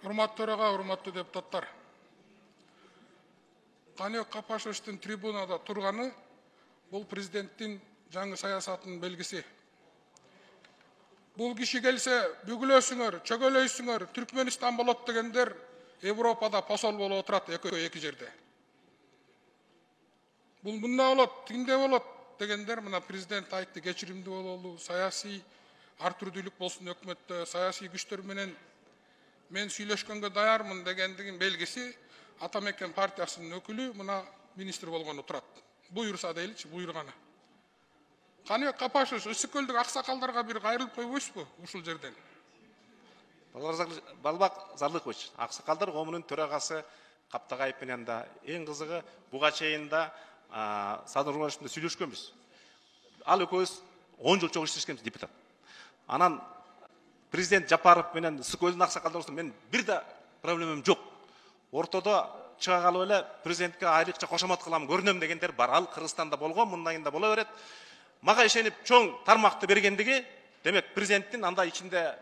Урматтуу төраға, урматтуу депутаттар. Каныбек Капашевичтин трибунада турганы бул президенттин жаңы саясатынын белгиси. Бул киши келсе, бүгүлөсүңөр, чөгөлөйсүңөр, Түркменистан болот дегендер Европада посол болуп отурат эки жерде. Бул мында болот, тигинде болот дегендер мына президент айтты, кечиримдүү бололу, саясий ар түрдүүлүк болсун өкмөттө, саясий күчтөр менен мен сүйлөшкөнгө даярмын дегендигин белгиси Атамекен партиясынын өкүлү мына министр болгону турат. Буйрса дейличи, буйрганы. Каныбек Капашевич Ысык-Көлдүк аксакалдарга бир кайрылып койбойсузбу ушул жерден? Балбак Зарлыкович, аксакалдар коомунун төрагасы Каптагаев менен да эң кызыгы буга чейин да Садыр Урмашевичте сүйлөшкөнбүз. Ал экөөбүз 10 жыл чогуу иштешкенбиз депутат. Анан президент Жапаров менен Ысык-Көлдүн аксакалдары мен бир да проблемам жок. Ортодо чыга калып эле президентке айрыкча кошомат кылам, көрүнөм дегендер бар. Ал Кыргызстанда болгон, мындайында боло берет. Мага ишенип чоң тармакты бергендиги, демек президенттин андай ичинде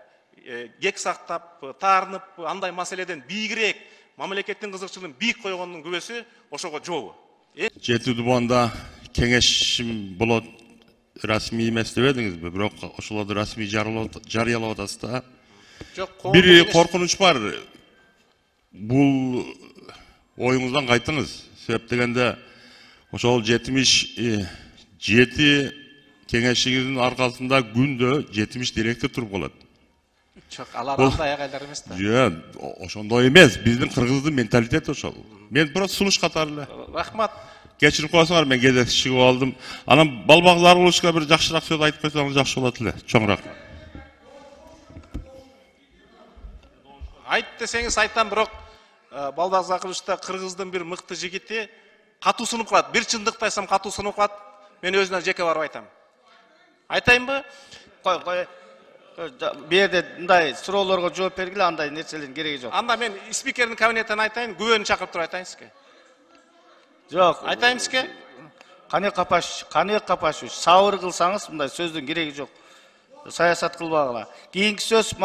кек сактап, таарынып, андай маселеден бийигирээк, мамлекеттин кызыкчылыгын бийик койгондун күбөсү ошого жообу. Жети Дубанда кеңешим болот, расмий эмес дебедиңизби? Бирок ошолорду расмий жарыялап атасыз да. Бир коркунуч бар. Бул оюңуздан кайтыңыз. Себеп дегенде ошол 77 кеңешиңиздин аркасында күндө 70 директор туруп калат. Чок, алар андай агайлар эмес да. Жок, ошондой эмес. Биздин кыргыздын менталитети ошол. Мен просто сунуш катары эле. Рахмат. Кечирип коесуңар, мен кезек чыгып алдым. Анан Балбак Зарыловичке бир жакшыраак сөз айтып койсоңуз жакшы болот эле. Чоң рахмат. Айт десеңиз айтам, бирок Балбак Зарыловичте кыргыздын бир мыкты жигити катуу сунуп калат. Бир чындыкты айтсам катуу сунуп калат. Мен өзүнө жеке барып айтам. Айтайынбы? Кой. Бу жерде мындай суроолорго жооп бергиле, андай нерселердин кереги жок. Анда мен спикердин кабинетинен айтайын, күбөнү чакырып туруп айтайын сизге. Жок, айтайын сизге. Каныбек Капашевич, сабыр кылсаңыз мындай сөздүн кереги жок. Саясат кылбагыла. Кийинки сөз